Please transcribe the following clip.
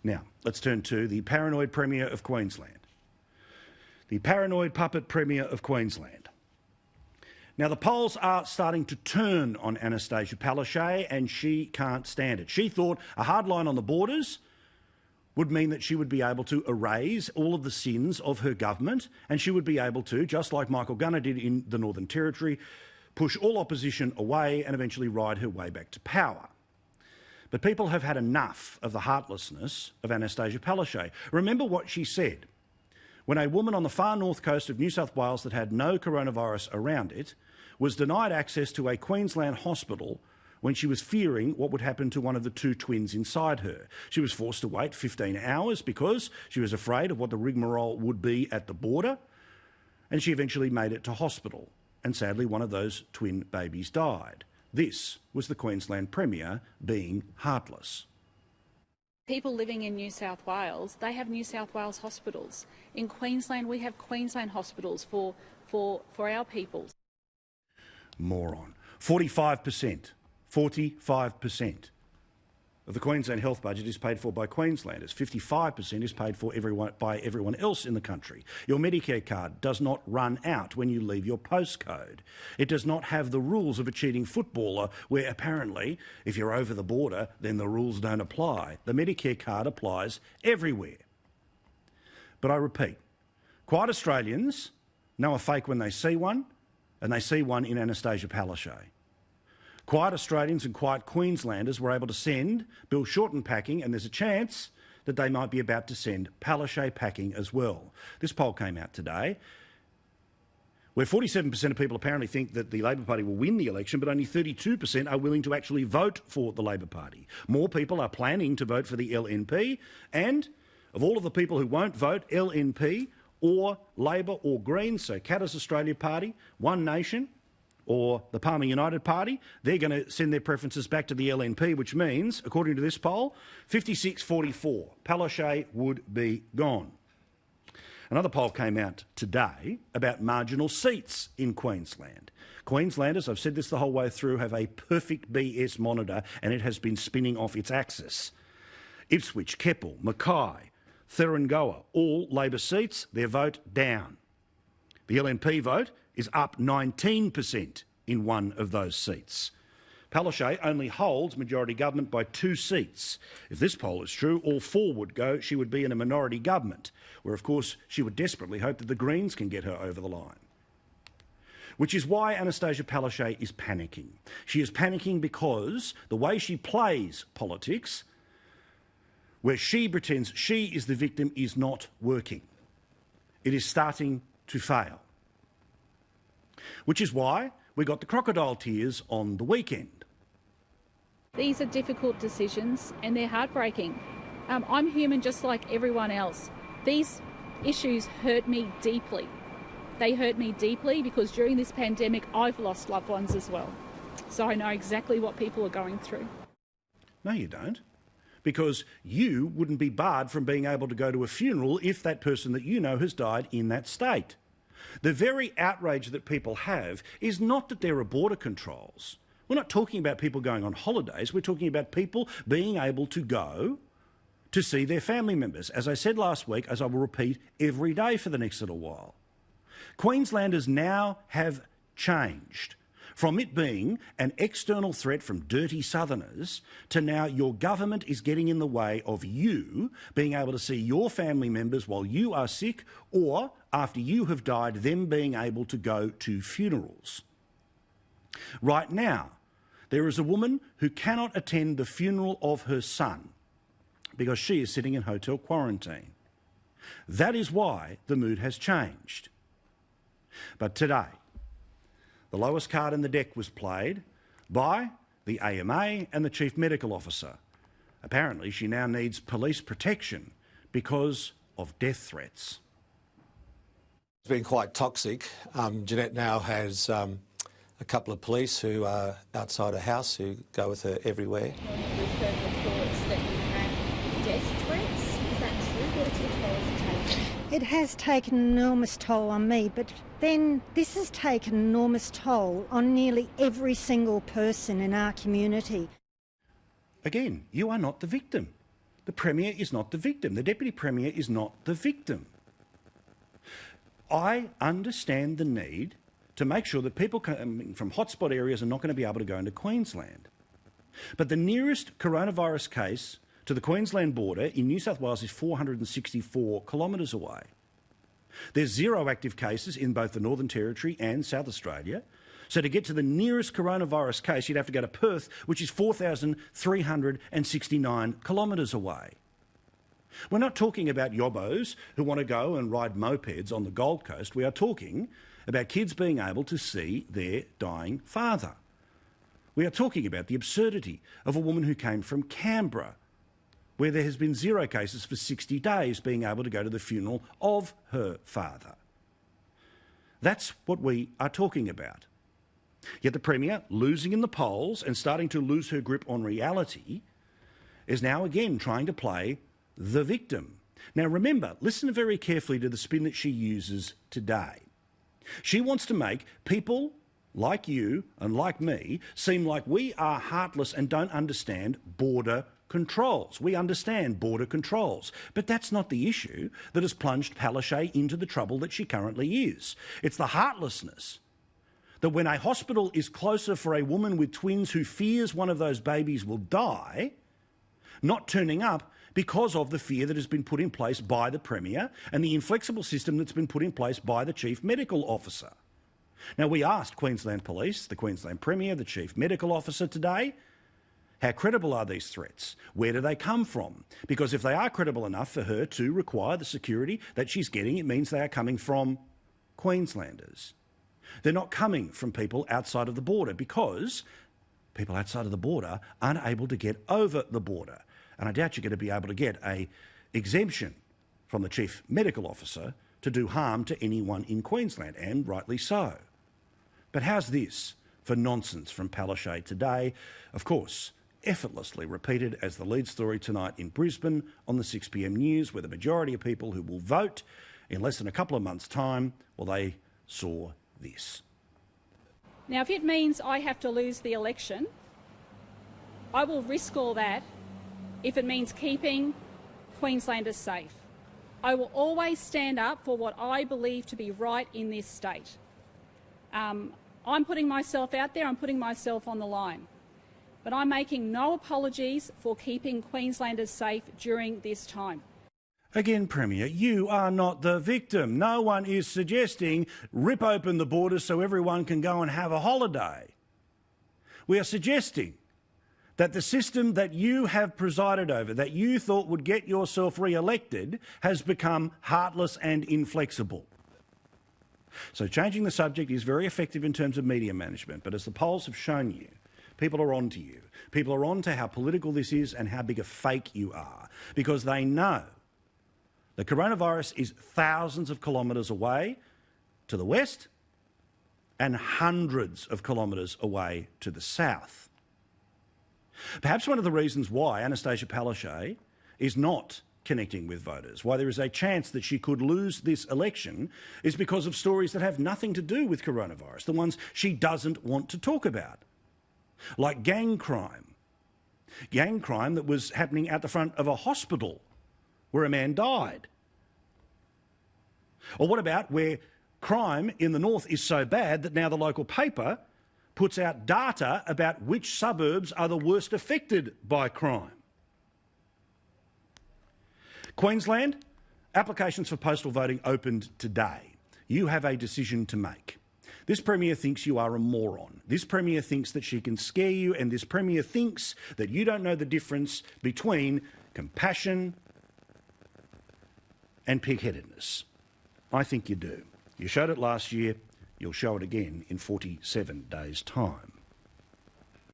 Now, let's turn to the paranoid Premier of Queensland. The paranoid puppet Premier of Queensland. Now, the polls are starting to turn on Annastacia Palaszczuk, and she can't stand it. She thought a hard line on the borders would mean that she would be able to erase all of the sins of her government, and she would be able to, just like Michael Gunner did in the Northern Territory, push all opposition away and eventually ride her way back to power. But people have had enough of the heartlessness of Annastacia Palaszczuk. Remember what she said. When a woman on the far north coast of New South Wales that had no coronavirus around it was denied access to a Queensland hospital when she was fearing what would happen to one of the two twins inside her. She was forced to wait 15 hours because she was afraid of what the rigmarole would be at the border, and she eventually made it to hospital, and sadly one of those twin babies died. This was the Queensland Premier being heartless. People living in New South Wales, they have New South Wales hospitals. In Queensland, we have Queensland hospitals for our people. Moron. 45% of the Queensland health budget is paid for by Queenslanders. 55% is paid for by everyone else in the country. Your Medicare card does not run out when you leave your postcode. It does not have the rules of a cheating footballer where apparently if you're over the border then the rules don't apply. The Medicare card applies everywhere. But I repeat, quiet Australians know a fake when they see one, and they see one in Annastacia Palaszczuk. Quiet Australians and quiet Queenslanders were able to send Bill Shorten packing, and there's a chance that they might be about to send Palaszczuk packing as well. This poll came out today, where 47% of people apparently think that the Labor Party will win the election, but only 32% are willing to actually vote for the Labor Party. More people are planning to vote for the LNP, and of all of the people who won't vote, LNP or Labor or Greens, so Katter's Australia Party, One Nation, or the Palmer United Party, they're going to send their preferences back to the LNP, which means, according to this poll, 56-44. Palaszczuk would be gone. Another poll came out today about marginal seats in Queensland. Queenslanders, I've said this the whole way through, have a perfect BS monitor, and it has been spinning off its axis. Ipswich, Keppel, Mackay, Therangoa, all Labor seats, their vote down. The LNP vote is up 19% in one of those seats. Palaszczuk only holds majority government by 2 seats. If this poll is true, all 4 would go. She would be in a minority government, where of course she would desperately hope that the Greens can get her over the line. Which is why Annastacia Palaszczuk is panicking. She is panicking because the way she plays politics, where she pretends she is the victim, is not working. It is starting to fail. Which is why we got the crocodile tears on the weekend. These are difficult decisions and they're heartbreaking. I'm human just like everyone else. These issues hurt me deeply. They hurt me deeply because during this pandemic I've lost loved ones as well. So I know exactly what people are going through. No, you don't. Because you wouldn't be barred from being able to go to a funeral if that person that you know has died in that state. The very outrage that people have is not that there are border controls. We're not talking about people going on holidays. We're talking about people being able to go to see their family members. As I said last week, as I will repeat every day for the next little while, Queenslanders now have changed from it being an external threat from dirty southerners to now your government is getting in the way of you being able to see your family members while you are sick, or after you have died, them being able to go to funerals. Right now, there is a woman who cannot attend the funeral of her son because she is sitting in hotel quarantine. That is why the mood has changed. But today, the lowest card in the deck was played by the AMA and the Chief Medical Officer. Apparently, she now needs police protection because of death threats. It's been quite toxic. Jeanette now has a couple of police who are outside her house who go with her everywhere. We've heard reports that you had death threats. Is that true? What sort of toll has it taken? It has taken an enormous toll on me, but then this has taken an enormous toll on nearly every single person in our community. Again, you are not the victim. The Premier is not the victim. The Deputy Premier is not the victim. I understand the need to make sure that people coming from hotspot areas are not going to be able to go into Queensland. But the nearest coronavirus case to the Queensland border in New South Wales is 464 kilometres away. There's 0 active cases in both the Northern Territory and South Australia. So to get to the nearest coronavirus case, you'd have to go to Perth, which is 4,369 kilometres away. We're not talking about yobbos who want to go and ride mopeds on the Gold Coast. We are talking about kids being able to see their dying father. We are talking about the absurdity of a woman who came from Canberra, where there has been 0 cases for 60 days, being able to go to the funeral of her father. That's what we are talking about. Yet the Premier, losing in the polls and starting to lose her grip on reality, is now again trying to play the victim. Now remember, listen very carefully to the spin that she uses today. She wants to make people like you and like me seem like we are heartless and don't understand border controls. We understand border controls, but that's not the issue that has plunged Palaszczuk into the trouble that she currently is. It's the heartlessness that when a hospital is closer for a woman with twins who fears one of those babies will die, not turning up because of the fear that has been put in place by the Premier and the inflexible system that's been put in place by the Chief Medical Officer. Now, we asked Queensland Police, the Queensland Premier, the Chief Medical Officer today, how credible are these threats? Where do they come from? Because if they are credible enough for her to require the security that she's getting, it means they are coming from Queenslanders. They're not coming from people outside of the border, because people outside of the border aren't able to get over the border. And I doubt you're going to be able to get an exemption from the Chief Medical Officer to do harm to anyone in Queensland, and rightly so. But how's this for nonsense from Palaszczuk today? Of course, effortlessly repeated as the lead story tonight in Brisbane on the 6 p.m. news, where the majority of people who will vote in less than a couple of months' time, well, they saw this. Now, if it means I have to lose the election, I will risk all that if it means keeping Queenslanders safe. I will always stand up for what I believe to be right in this state. I'm putting myself out there, I'm putting myself on the line. But I'm making no apologies for keeping Queenslanders safe during this time. Again, Premier, you are not the victim. No one is suggesting rip open the borders so everyone can go and have a holiday. We are suggesting that the system that you have presided over, that you thought would get yourself re-elected, has become heartless and inflexible. So changing the subject is very effective in terms of media management, but as the polls have shown you, people are on to you. People are on to how political this is and how big a fake you are, because they know the coronavirus is thousands of kilometres away to the west and hundreds of kilometres away to the south. Perhaps one of the reasons why Annastacia Palaszczuk is not connecting with voters, why there is a chance that she could lose this election, is because of stories that have nothing to do with coronavirus, the ones she doesn't want to talk about, like gang crime that was happening at the front of a hospital where a man died. Or what about where crime in the north is so bad that now the local paper puts out data about which suburbs are the worst affected by crime? Queensland, applications for postal voting opened today. You have a decision to make. This Premier thinks you are a moron. This Premier thinks that she can scare you, and this Premier thinks that you don't know the difference between compassion and pig-headedness. I think you do. You showed it last year, you'll show it again in 47 days' time.